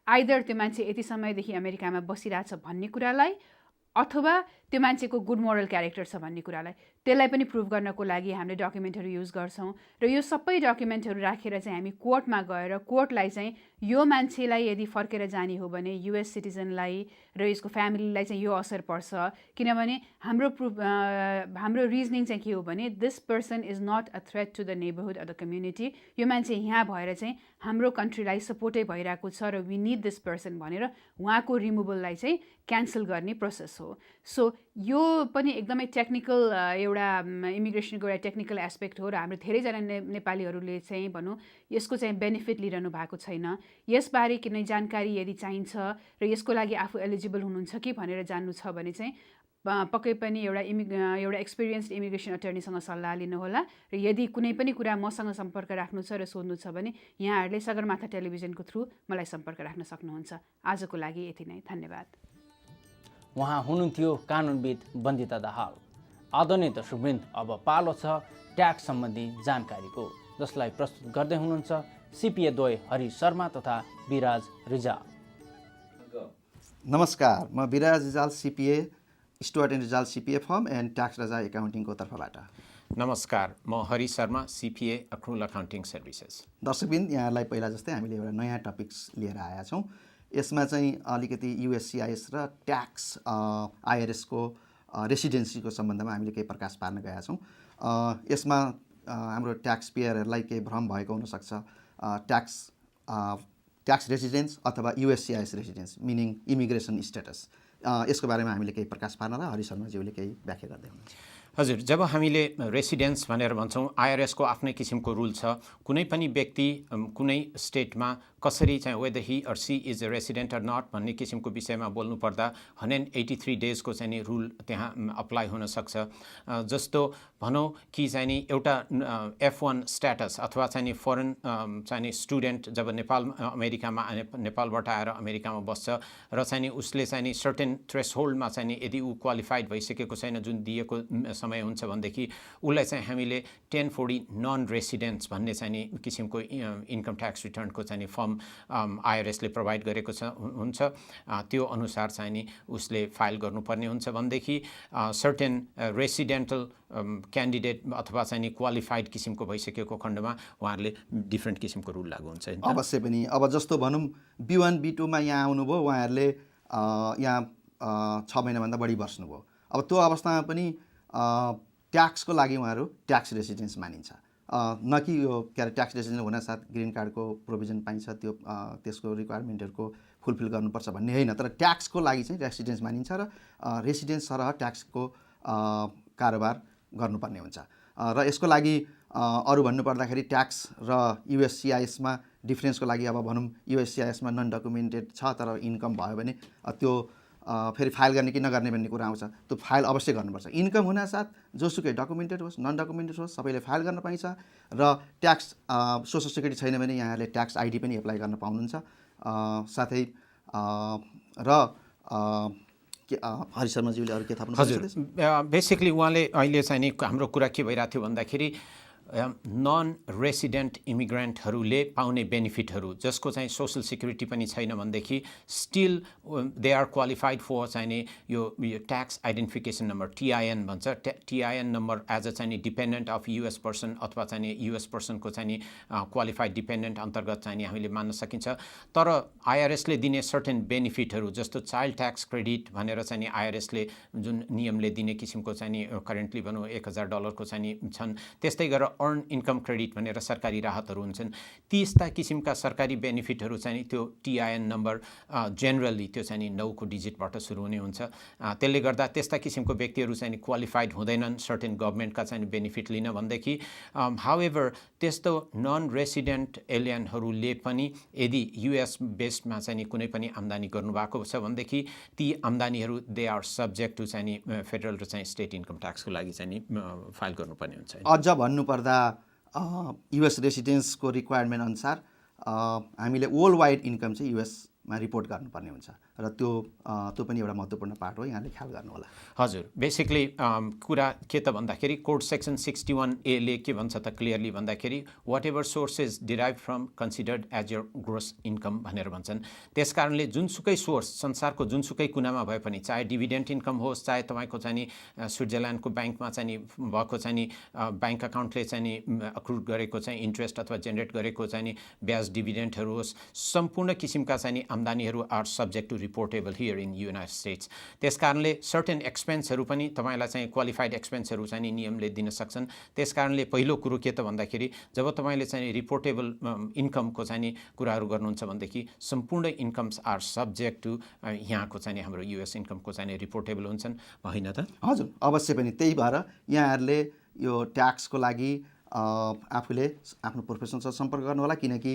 Speaker 6: आइदर त्यो मान्छे यति समयदेखि अमेरिकामा बसिरहेछ भन्ने कुरालाई अथवा त्यो मान्छेको गुड मोरल क्यारेक्टर छ भन्ने कुरालाई, त्यसलाई पनि प्रुभ गर्नको लागि हामीले डकुमेन्टहरू युज गर्छौँ। र यो सबै डकुमेन्टहरू राखेर चाहिँ हामी कोर्टमा गएर कोर्टलाई चाहिँ यो मान्छेलाई यदि फर्केर जाने हो भने युएस सिटिजनलाई र यसको फ्यामिलीलाई चाहिँ यो असर पर्छ, किनभने हाम्रो रिजनिङ चाहिँ के हो भने this person is not a threat to the neighbourhood of the community. यो मान्छे यहाँ भएर चाहिँ हाम्रो कन्ट्रीलाई सपोर्टै भइरहेको छ र वी निड दिस पर्सन भनेर उहाँको रिमुभललाई चाहिँ क्यान्सल गर्ने प्रोसेस हो। सो यो पनि एकदमै टेक्निकल एउटा इमिग्रेसनको एउटा टेक्निकल एस्पेक्ट हो र हाम्रो धेरैजना नेपालीहरूले चाहिँ भनौँ यसको चाहिँ बेनिफिट लिइरहनु भएको छैन। यसबारे कुनै जानकारी यदि चाहिन्छ र यसको लागि आफू एलिजिबल हुनुहुन्छ कि भनेर जान्नु छ भने चाहिँ पक्कै पनि एउटा एक्सपिरियन्स्ड इमिग्रेसन अटर्नीसँग सल्लाह लिनुहोला। र यदि कुनै पनि कुरा मसँग सम्पर्क राख्नु छ र सोध्नु छ भने यहाँहरूले सगरमाथा टेलिभिजनको थ्रु मलाई सम्पर्क राख्न सक्नुहुन्छ। आजको लागि यति नै, धन्यवाद।
Speaker 3: उहाँ हुनुहुन्थ्यो कानुनविद बन्दिता दाहाल। आदरणीय दर्शकवृन्द, अब पालो छ ट्याक्स सम्बन्धी जानकारीको, जसलाई प्रस्तुत गर्दै हुनुहुन्छ सिपिए द्वय हरि शर्मा तथा विराज रिजाल।
Speaker 7: नमस्कार, म Viraj Rijal CPA Stuart and Rijal CPA firm and tax रजा एकाउन्टिङको तर्फबाट।
Speaker 8: नमस्कार, म Hari Sharma CPA accrual accounting services.
Speaker 7: दर्शकबिन, यहाँलाई पहिला जस्तै हामीले एउटा नयाँ टपिक्स लिएर आएका छौँ। यसमा चाहिँ अलिकति USCIS र ट्याक्स IRS को रेसिडेन्सीको सम्बन्धमा हामीले केही प्रकाश पार्न गएका छौँ। यसमा हाम्रो ट्याक्स पेयरहरूलाई केही भ्रम भएको हुनसक्छ। ट्याक्स रेसिडेन्स अथवा USCIS residence meaning immigration status, यसको बारेमा हामीले केही प्रकाश पार्नलाई हरि शर्माज्यूले केही व्याख्या गर्दै हुनुहुन्छ।
Speaker 8: हजुर, जब हामीले रेसिडेन्स भनेर भन्छौँ, IRS को आफ्नै किसिमको रुल छ। कुनै पनि व्यक्ति कुनै स्टेटमा कसरी चाहिँ whether he or she is a resident or not भन्ने किसिमको विषयमा बोल्नुपर्दा 183 डेजको चाहिँ नि रुल त्यहाँ अप्लाई हुनसक्छ। जस्तो भनौँ कि चाहिँ नि एउटा F1 स्ट्याटस अथवा चाहिँ नि फरेन चाहिँ नि स्टुडेन्ट जब अमेरिकामा नेपालबाट आएर अमेरिकामा बस्छ र चाहिँ नि उसले चाहिँ नि सर्टेन थ्रेसहोल्डमा चाहिँ नि यदि ऊ क्वालिफाइड भइसकेको छैन जुन दिएको समय हुन्छ भनेदेखि उसलाई चाहिँ हामीले 1040 नन रेसिडेन्ट्स भन्ने चाहिँ नि किसिमको इन्कम ट्याक्स रिटर्नको चाहिँ नि फर्म IRS ले प्रोभाइड गरेको हुन्छ। त्यो अनुसार चाहिँ नि उसले फाइल गर्नुपर्ने हुन्छ भनेदेखि सर्टेन रेसिडेन्टल क्यान्डिडेट अथवा चाहिँ नि क्वालिफाइड किसिमको भइसकेको खण्डमा उहाँहरूले डिफ्रेन्ट किसिमको रुल लागू हुन्छ।
Speaker 7: अवश्य पनि अब जस्तो भनौँ B1 B2 मा यहाँ आउनुभयो, उहाँहरूले यहाँ 6 महिनाभन्दा बढी बस्नुभयो। अब त्यो अवस्थामा पनि ट्याक्सको लागि उहाँहरू ट्याक्स रेसिडेन्स मानिन्छ। न कि यो के अरे ट्याक्स रेसिडेन्स हुनासाथ ग्रिन कार्डको प्रोभिजन पाइन्छ, त्यो त्यसको रिक्वायरमेन्टहरूको फुलफिल गर्नुपर्छ भन्ने होइन, तर ट्याक्सको लागि चाहिँ रेसिडेन्स मानिन्छ र रेसिडेन्स सरह ट्याक्सको कारोबार गर्नुपर्ने हुन्छ। र यसको लागि अरू भन्नुपर्दाखेरि ट्याक्स र USCIS मा डिफ्रेन्सको लागि अब भनौँ USCIS मा नन डकुमेन्टेड छ तर इन्कम भयो भने त्यो फेरि फाइल गर्ने कि नगर्ने भन्ने कुरा आउँछ। त्यो फाइल अवश्य गर्नुपर्छ। इन्कम हुनासाथ जोसुकै डकुमेन्टेड होस् नन डकुमेन्टेड होस् सबैले फाइल गर्न पाइन्छ। र ट्याक्स सोसल सिक्युरिटी छैन भने यहाँले ट्याक्स ID पनि एप्लाई गर्न पाउनुहुन्छ। साथै र हरि शर्माज्यूले अरू के थप्नु?
Speaker 8: हजुर, बेसिकली उहाँले अहिले चाहिँ नि हाम्रो कुरा के भइरहेको थियो भन्दाखेरि नन रेसिडेन्ट इमिग्रेन्टहरूले पाउने बेनिफिटहरू जसको चाहिँ सोसल सिक्युरिटी पनि छैन भनेदेखि still they are qualified for चाहिँ नि यो ट्याक्स आइडेन्टिफिकेसन नम्बर TIN भन्छ। TIN नम्बर एज अ चाहिँ नि डिपेन्डेन्ट अफ US पर्सन अथवा चाहिँ नि US पर्सनको चाहिँ नि क्वालिफाइड डिपेन्डेन्ट अन्तर्गत चाहिँ नि हामीले मान्न सकिन्छ। तर IRS ले दिने सर्टेन बेनिफिटहरू जस्तो चाइल्ड ट्याक्स क्रेडिट भनेर चाहिँ नि IRS ले जुन नियमले दिने किसिमको चाहिँ नि करेन्टली भनौँ $1000 को चाहिँ नि छन्। त्यस्तै गरेर अर्न इन्कम क्रेडिट भनेर सरकारी राहतहरू हुन्छन्। त्यस्ता किसिमका सरकारी बेनिफिटहरू चाहिँ त्यो TIN नम्बर जेनरली त्यो चाहिँ नि 9 को डिजिटबाट सुरु हुने हुन्छ। त्यसले गर्दा त्यस्ता किसिमको व्यक्तिहरू चाहिँ क्वालिफाइड हुँदैनन् सर्टेन गभर्मेन्टका चाहिँ बेनिफिट लिन भनेदेखि। हाउएभर त्यस्तो नन रेसिडेन्ट एलियनहरूले पनि यदि US बेस्डमा चाहिँ कुनै पनि आम्दानी गर्नुभएको छ भनेदेखि ती आम्दानीहरू दे आर सब्जेक्ट टु चाहिँ नि फेडरल र चाहिँ स्टेट इन्कम ट्याक्सको लागि चाहिँ नि फाइल गर्नुपर्ने हुन्छ।
Speaker 7: अझ भन्नुपर्दा US रेसिडेन्सको रिक्वायरमेन्ट अनुसार हामीले वर्ल्ड वाइड इन्कम चाहिँ US मा रिपोर्ट गर्नुपर्ने हुन्छ र त्यो पनि एउटा महत्त्वपूर्ण पार्ट हो, यहाँले ख्याल गर्नु होला।
Speaker 8: हजुर, बेसिकली कुरा के त भन्दाखेरि कोड सेक्सन 61A ले के भन्छ त क्लियरली भन्दाखेरि whatever sources derive from considered as your gross income भनेर भन्छन्। त्यसकारणले जुनसुकै सोर्स संसारको जुनसुकै कुनामा भए पनि चाहे डिभिडेन्ट इन्कम होस् चाहे तपाईँको चाहिँ नि स्विजरल्यान्डको ब्याङ्कमा चाहिँ नि भएको चाहिँ नि ब्याङ्क अकाउन्टले चाहिँ नि अक्रुड गरेको चाहिँ इन्ट्रेस्ट अथवा जेनेरेट गरेको चाहिँ नि ब्याज डिभिडेन्टहरू होस्, सम्पूर्ण किसिमका चाहिँ नि आम्दानीहरू are subject to reportable here in United States. त्यसकारणले सर्टेन एक्सपेन्सहरू पनि तपाईँलाई चाहिँ क्वालिफाइड एक्सपेन्सहरू चाहिँ नि नियमले दिन सक्छन्। त्यसकारणले पहिलो कुरो के त भन्दाखेरि जब तपाईँले चाहिँ रिपोर्टेबल इन्कमको चाहिँ नि कुराहरू गर्नुहुन्छ भनेदेखि सम्पूर्ण इन्कम्स आर सब्जेक्ट टु यहाँको चाहिँ नि हाम्रो US इन्कमको चाहिँ रिपोर्टेबल हुन्छन्, होइन त?
Speaker 7: हजुर, अवश्य पनि। त्यही भएर यहाँहरूले यो ट्याक्सको लागि आफूले आफ्नो प्रोफेसनसँग सम्पर्क गर्नु होला, किनकि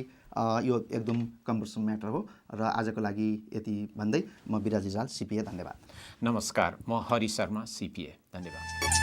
Speaker 7: यो एकदम कम्पलसरी म्याटर हो। र आजको लागि यति भन्दै म विराज रिजाल CPA, धन्यवाद।
Speaker 8: नमस्कार, म हरि शर्मा CPA, धन्यवाद।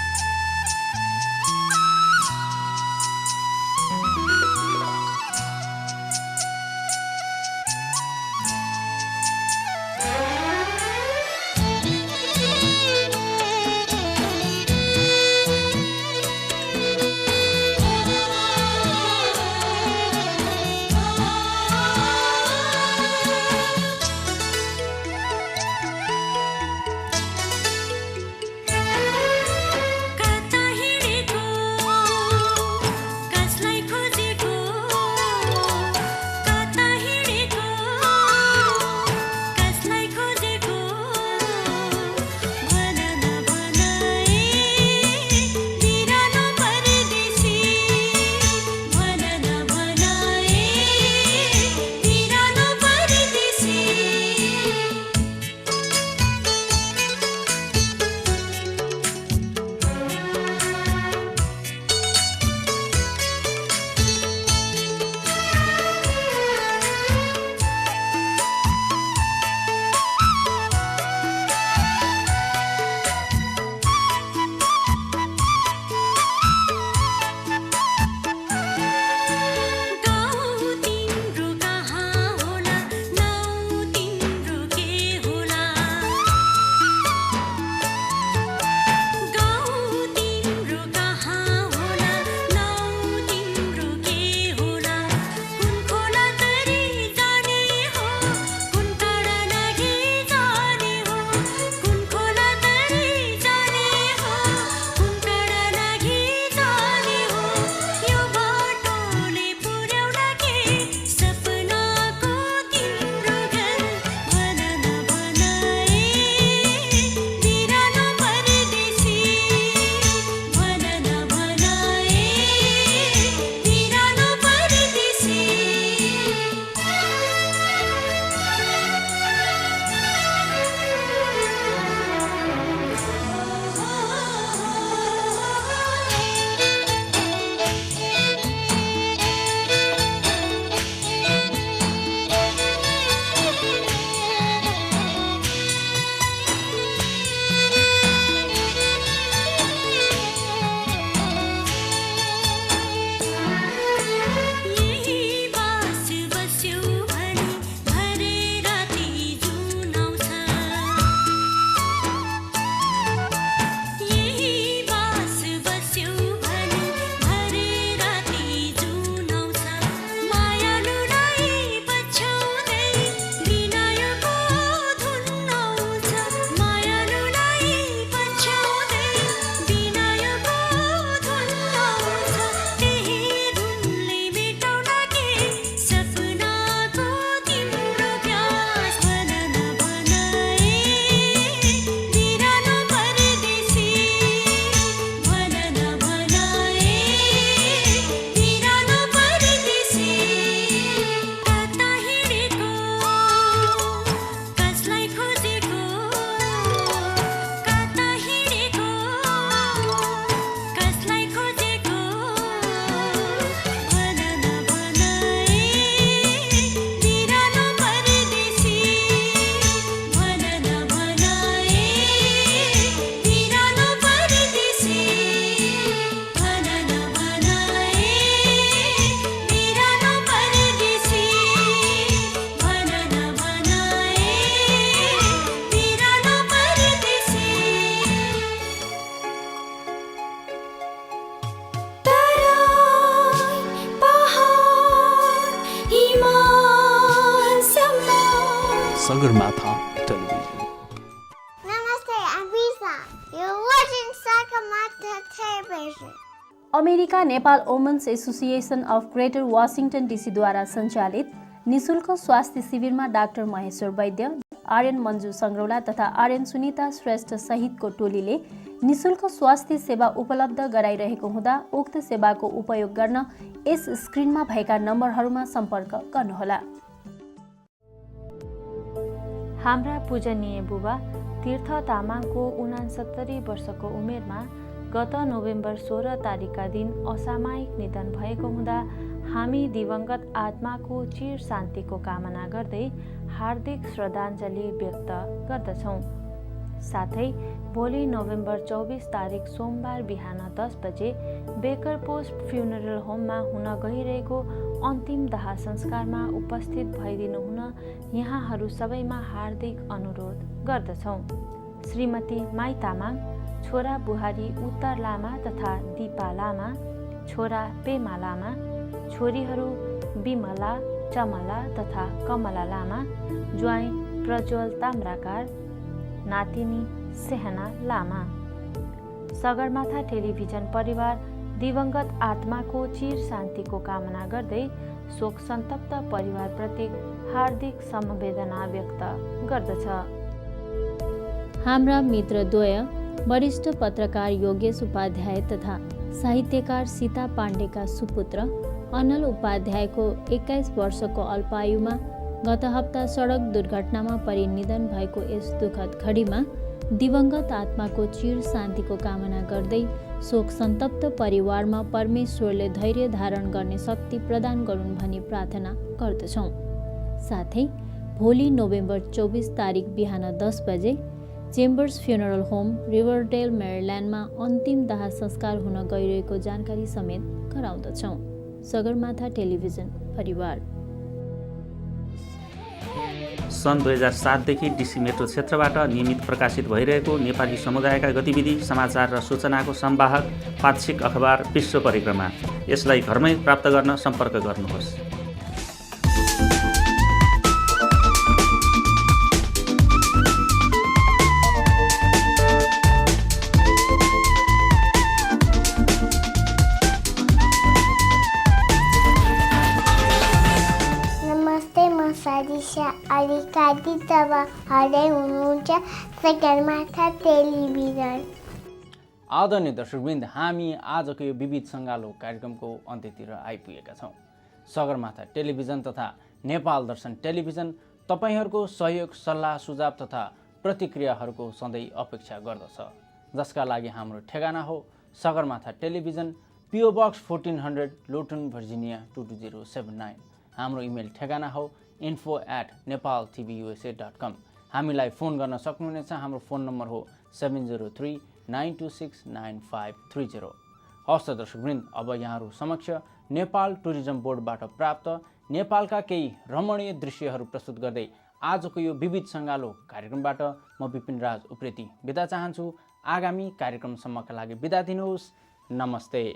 Speaker 3: Sagarmatha television.
Speaker 9: Namaste, I'm Risa. You're watching Sagamata Television.
Speaker 2: America Nepal women's association of greater Washington डीसीद्वारा सञ्चालित निशुल्क स्वास्थ्य शिविरमा डाक्टर महेश्वर वैद्य, आर्यन मन्जु सङ्ग्रौला तथा आर्यन सुनिता श्रेष्ठ सहितको टोलीले निशुल्क स्वास्थ्य सेवा उपलब्ध गराइरहेको हुँदा उक्त सेवाको उपयोग गर्न यस स्क्रिनमा भएका नम्बरहरूमा सम्पर्क गर्नुहोला। हाम्रा पूजनीय बुबा तीर्थ तामाङको 69 वर्षको उमेरमा गत नोभेम्बर 16 तारिकका दिन असामयिक निधन भएको हुँदा हामी दिवंगत आत्माको चिर शान्तिको कामना गर्दै हार्दिक श्रद्धाञ्जली व्यक्त गर्दछौँ। साथै भोलि नोभेम्बर 24 तारिक सोमबार बिहान 10 बजे बेकर पोस्ट फ्युनरल होममा हुन गइरहेको अन्तिम दाह संस्कारमा उपस्थित भइदिनु हुन यहाँहरू सबैमा हार्दिक अनुरोध गर्दछौँ। श्रीमती माई तामाङ, छोरा बुहारी उत्तर लामा तथा दिपा लामा, छोरा पेमा लामा, छोरीहरू बिमला, चमला तथा कमला लामा, ज्वाइँ प्रज्वल ताम्राकार, नातिनी सेहना लामा। सगरमाथा टेलिभिजन परिवार दिवंगत आत्माको चिर शान्तिको कामना गर्दै शोक सन्तप्त परिवारप्रति हार्दिक समवेदना व्यक्त गर्दछ। हाम्रा मित्रद्वय वरिष्ठ पत्रकार योगेश उपाध्याय तथा साहित्यकार सीता पाण्डेका सुपुत्र अनल उपाध्यायको 21 वर्षको अल्पायुमा गत हप्ता सडक दुर्घटनामा परि निधन भएको यस दुःखद घडीमा दिवंगत आत्माको चिर शान्तिको कामना गर्दै शोक सन्तप्त परिवारमा परमेश्वरले धैर्य धारण गर्ने शक्ति प्रदान गरून् भनी प्रार्थना गर्दछौँ। साथै भोलि नोभेम्बर 24 तारिक बिहान 10 बजे चेम्बर्स फ्युनरल होम रिभरडेल मेरील्यान्डमा अन्तिम दाह संस्कार हुन गइरहेको जानकारी समेत गराउँदछौँ। सगरमाथा टेलिभिजन परिवार।
Speaker 10: सन् 2007 देखि डीसी मेट्रो क्षेत्रबाट नियमित प्रकाशित भइरहेको नेपाली समुदायका गतिविधि, समाचार र सूचनाको संवाहक पाक्षिक अखबार विश्व परिक्रमा। यसलाई घरमै प्राप्त गर्न सम्पर्क गर्नुहोस्।
Speaker 9: सरिषा अलिकति तपाईँहरूले हुनुहुन्छ सगरमाथा टेलिभिजन।
Speaker 3: आदरणीय दर्शकवृन्द, हामी आजको यो विविध सङ्गालो कार्यक्रमको अन्त्यतिर आइपुगेका छौँ। सगरमाथा टेलिभिजन तथा नेपाल दर्शन टेलिभिजन तपाईँहरूको सहयोग, सल्लाह, सुझाव तथा प्रतिक्रियाहरूको सधैँ अपेक्षा गर्दछ, जसका लागि हाम्रो ठेगाना हो Sagarmatha television, PO Box 1400, Lotan, Virginia 22079। हाम्रो इमेल ठेगाना हो info@nepaltvusa.com। हामीलाई फोन गर्न सक्नुहुनेछ। हाम्रो फोन नम्बर हो 703-926-9530। हवस् त दर्शकवृन्द, अब यहाँहरू समक्ष नेपाल टुरिज्म बोर्डबाट प्राप्त नेपालका केही रमणीय दृश्यहरू प्रस्तुत गर्दै आजको यो विविध सङ्गालो कार्यक्रमबाट म विपिन राज उप्रेती बिदा चाहन्छु। आगामी कार्यक्रमसम्मका लागि बिदा दिनुहोस्। नमस्ते।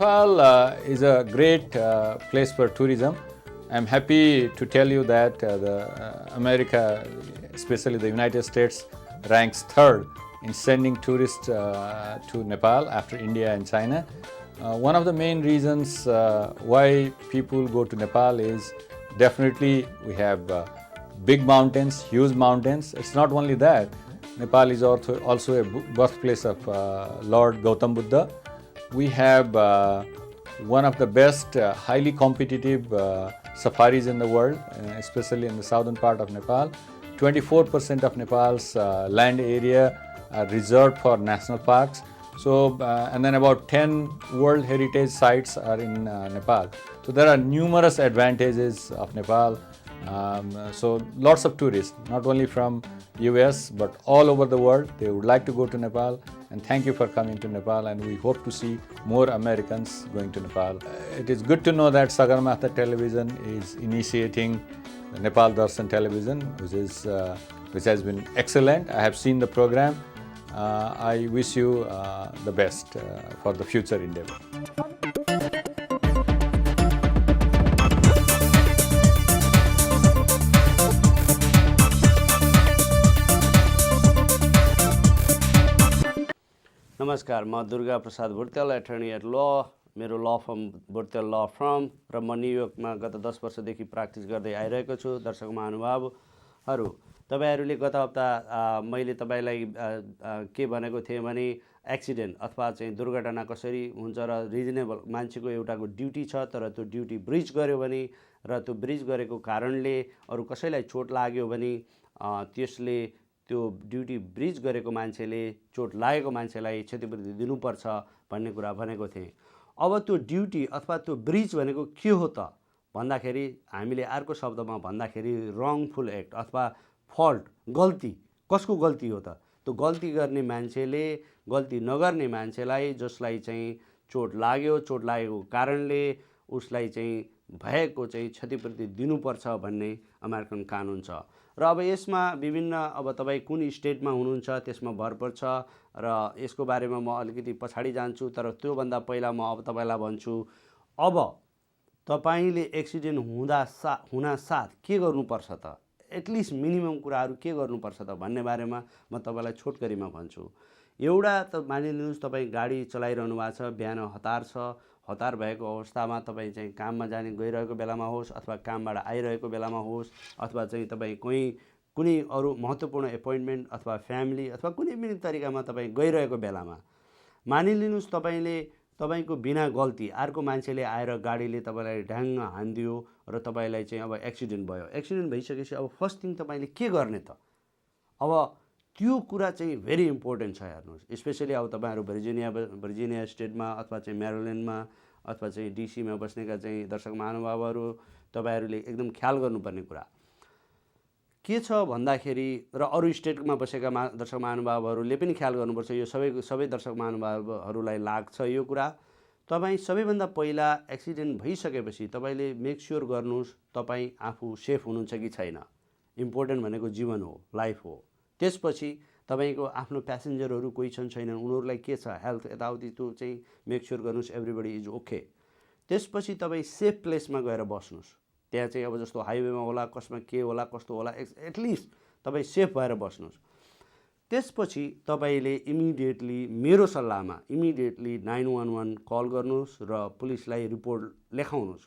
Speaker 11: Nepal is a great place for tourism. I'm happy to tell you that America, especially the United States, ranks third in sending tourists to Nepal after India and China. One of the main reasons why people go to Nepal is definitely we have big mountains, huge mountains. It's not only that, Nepal is also a birthplace of Lord Gautam Buddha. We have one of the best highly competitive safaris in the world, especially in the southern part of Nepal. 24% of Nepal's land area are reserved for national parks. So, and then about 10 World Heritage Sites are in Nepal. So there are numerous advantages of Nepal. So lots of tourists, not only from US, but all over the world, they would like to go to Nepal. And thank you for coming to Nepal, and we hope to see more Americans going to Nepal. It is good to know that Sagarmatha Television is initiating the Nepal Darshan Television, which has been excellent. I have seen the program. I wish you the best for the future endeavor.
Speaker 12: नमस्कार, म Durga Prasad Bhurtel, attorney at ल। मेरो ल form Bhurtel ल form र म न्युयोर्कमा गत 10 वर्षदेखि प्र्याक्टिस गर्दै आइरहेको छु। दर्शक महानुभावहरू, तपाईहरूले गत हप्ता मैले तपाईलाई के भनेको थिएँ भने एक्सिडेन्ट अथवा चाहिँ दुर्घटना कसरी हुन्छ र रिजनेबल मान्छेको एउटाको ड्युटी छ, तर त्यो ड्युटी ब्रिज गर्यो भने र त्यो ब्रिज गरेको कारणले अरू कसैलाई चोट लाग्यो भने त्यसले त्यो ड्युटी ब्रिज गरेको मान्छेले चोट लागेको मान्छेलाई क्षतिपूर्ति दिनुपर्छ भन्ने कुरा भनेको थिएँ। अब त्यो ड्युटी अथवा त्यो ब्रिज भनेको के हो त भन्दाखेरि हामीले अर्को शब्दमा भन्दाखेरि रङफुल एक्ट अथवा फल्ट, गल्ती। कसको गल्ती हो त? त्यो गल्ती गर्ने मान्छेले गल्ती नगर्ने मान्छेलाई, जसलाई चाहिँ चोट लाग्यो, चोट लागेको कारणले उसलाई चाहिँ भएको चाहिँ क्षतिपूर्ति दिनुपर्छ भन्ने अमेरिकन कानुन छ। र अब यसमा विभिन्न, अब तपाईँ कुन स्टेटमा हुनुहुन्छ त्यसमा भर पर्छ र यसको बारेमा म अलिकति पछाडि जान्छु। तर त्योभन्दा पहिला म अब तपाईँलाई भन्छु, अब तपाईँले एक्सिडेन्ट हुनासाथ के गर्नुपर्छ त, एटलिस्ट मिनिमम कुराहरू के गर्नुपर्छ त भन्ने बारेमा म तपाईँलाई छोटकरीमा भन्छु। एउटा त मानिलिनुहोस् तपाईँ गाडी चलाइरहनु भएको छ, बिहान हतार छ, हतार भएको अवस्थामा तपाईँ चाहिँ काममा गइरहेको बेलामा होस् अथवा कामबाट आइरहेको बेलामा होस् अथवा चाहिँ तपाईँ कुनै अरू महत्त्वपूर्ण एपोइन्टमेन्ट अथवा फ्यामिली अथवा कुनै पनि तरिकामा तपाईँ गइरहेको बेलामा मानिलिनुहोस् तपाईँको बिना गल्ती अर्को मान्छेले आएर गाडीले तपाईँलाई ढ्याङ्ग हानिदियो र तपाईँलाई चाहिँ अब एक्सिडेन्ट भयो। एक्सिडेन्ट भइसकेपछि अब फर्स्ट थिङ तपाईँले के गर्ने त? अब त्यो कुरा चाहिँ भेरी इम्पोर्टेन्ट छ। हेर्नुहोस्, स्पेसली अब तपाईँहरू भर्जिनिया स्टेटमा अथवा चाहिँ म्यारिल्यान्डमा अथवा चाहिँ डिसीमा बस्नेका चाहिँ दर्शक महानुभावहरू, तपाईँहरूले एकदम ख्याल गर्नुपर्ने कुरा के छ भन्दाखेरि, र अरू स्टेटमा बसेका दर्शक महानुभावहरूले पनि ख्याल गर्नुपर्छ। यो सबै दर्शक महानुभावहरूलाई लाग्छ यो कुरा। तपाईँ सबैभन्दा पहिला एक्सिडेन्ट भइसकेपछि तपाईँले मेक स्योर गर्नुहोस् तपाईँ आफू सेफ हुनुहुन्छ कि छैन। इम्पोर्टेन्ट भनेको जीवन हो, लाइफ हो। त्यसपछि तपाईँको आफ्नो प्यासेन्जरहरू कोही छन् छैनन्, उनीहरूलाई के छ हेल्थ यताउति, त्यो चाहिँ मेक स्योर गर्नुहोस् एभ्रिबडी इज ओके। त्यसपछि तपाईँ सेफ प्लेसमा गएर बस्नुहोस्। त्यहाँ चाहिँ अब जस्तो हाइवेमा होला, कसमा के होला, कस्तो होला, एटलिस्ट तपाईँ सेफ भएर बस्नुहोस्। त्यसपछि तपाईँले इमिडिएटली, मेरो सल्लाहमा इमिडिएटली 911 कल गर्नुहोस् र पुलिसलाई रिपोर्ट लेखाउनुहोस्।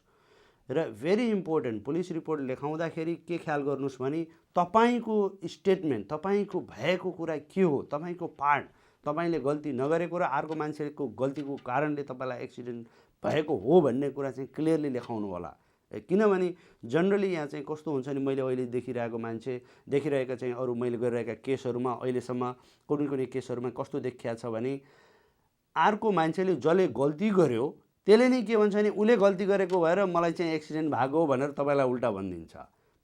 Speaker 12: र भेरी इम्पोर्टेन्ट, पुलिस रिपोर्ट लेखाउँदाखेरि के ख्याल गर्नुहोस् भने तपाईँको स्टेटमेन्ट, तपाईँको भएको कुरा के हो, तपाईँको पार्ट, तपाईँले गल्ती नगरेको र अर्को मान्छेको गल्तीको कारणले तपाईँलाई एक्सिडेन्ट भएको हो भन्ने कुरा चाहिँ क्लियरली लेखाउनु होला। किनभने जनरली यहाँ चाहिँ कस्तो हुन्छ नि, मैले अहिले देखिरहेका चाहिँ अरू मैले गरिरहेका केसहरूमा अहिलेसम्म कुनै केसहरूमा कस्तो देखिया छ भने अर्को मान्छेले जसले गल्ती गर्यो त्यसले नै के भन्छ भने उसले गल्ती गरेको भएर मलाई चाहिँ एक्सिडेन्ट भएको भनेर तपाईँलाई उल्टा भनिदिन्छ।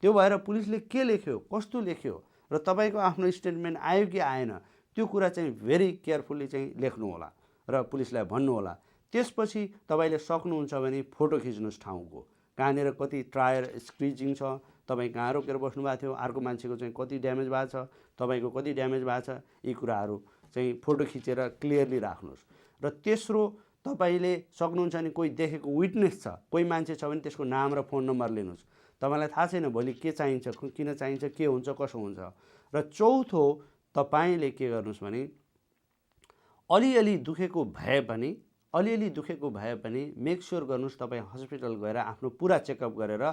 Speaker 12: त्यो भएर पुलिसले के लेख्यो, कस्तो लेख्यो र तपाईँको आफ्नो स्टेटमेन्ट आयो कि आएन, त्यो कुरा चाहिँ भेरी केयरफुल्ली चाहिँ लेख्नु होला र पुलिसलाई भन्नु होला। त्यसपछि तपाईँले सक्नुहुन्छ भने फोटो खिच्नुहोस् ठाउँको, कहाँनिर कति टायर स्क्रिचिङ छ, तपाईँ कहाँ रोकेर बस्नुभएको थियो, अर्को मान्छेको चाहिँ कति ड्यामेज भएको छ, तपाईँको कति ड्यामेज भएको छ, यी कुराहरू चाहिँ फोटो खिचेर क्लियरली राख्नुहोस्। र तेस्रो, तपाईँले सक्नुहुन्छ भने कोही देखेको विटनेस छ, कोही मान्छे छ भने त्यसको नाम र फोन नम्बर लिनुहोस्। तपाईँलाई थाहा छैन भोलि के चाहिन्छ, किन चाहिन्छ, के हुन्छ, कसो हुन्छ। र चौथो, तपाईँले के गर्नुहोस् भने अलिअलि दुखेको भए पनि मेक स्योर गर्नुहोस् तपाईँ हस्पिटल गएर आफ्नो पुरा चेकअप गरेर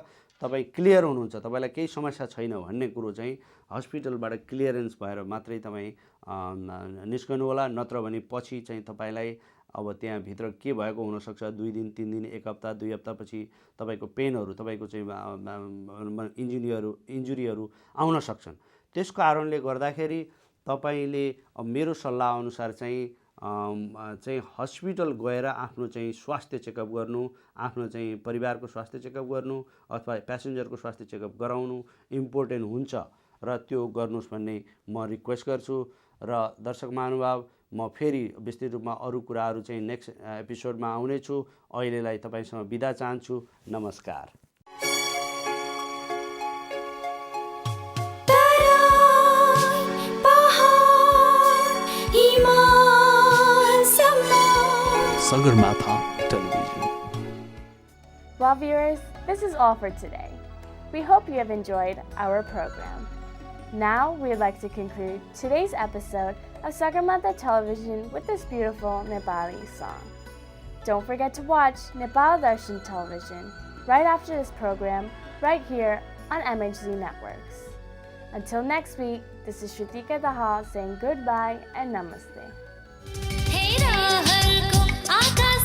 Speaker 12: तपाईँ क्लियर हुनुहुन्छ, तपाईँलाई केही समस्या छैन भन्ने कुरो चाहिँ हस्पिटलबाट क्लियरेन्स भएर मात्रै तपाईँ निस्कनु होला। नत्र भने पछि चाहिँ तपाईँलाई अब त्यहाँभित्र के भएको हुनसक्छ, 2 दिन 3 दिन 1 हप्ता 2 हप्तापछि तपाईँको पेनहरू, तपाईँको चाहिँ इन्जुरीहरू आउन सक्छन्। त्यस कारणले गर्दाखेरि तपाईँले मेरो सल्लाह अनुसार चाहिँ हस्पिटल गएर आफ्नो चाहिँ स्वास्थ्य चेकअप गर्नु, आफ्नो चाहिँ परिवारको स्वास्थ्य चेकअप गर्नु अथवा प्यासेन्जरको स्वास्थ्य चेकअप गराउनु इम्पोर्टेन्ट हुन्छ र त्यो गर्नुहोस् भन्ने म रिक्वेस्ट गर्छु। र दर्शक महानुभाव, म फेरि विस्तृत रूपमा अरू कुराहरू चाहिँ नेक्स्ट एपिसोडमा आउनेछु। अहिलेलाई तपाईँसँग बिदा चाहन्छु। नमस्कार।
Speaker 3: Sagarmatha Television.
Speaker 2: Well, viewers, this is all for today. We hope you have enjoyed our program. Now, we'd like to conclude today's episode of Sagarmatha Television with this beautiful Nepali song. Don't forget to watch Nepal Darshan Television right after this program, right here on MHZ Networks. Until next week, this is Shrutika Dahal saying goodbye and namaste.
Speaker 13: Akash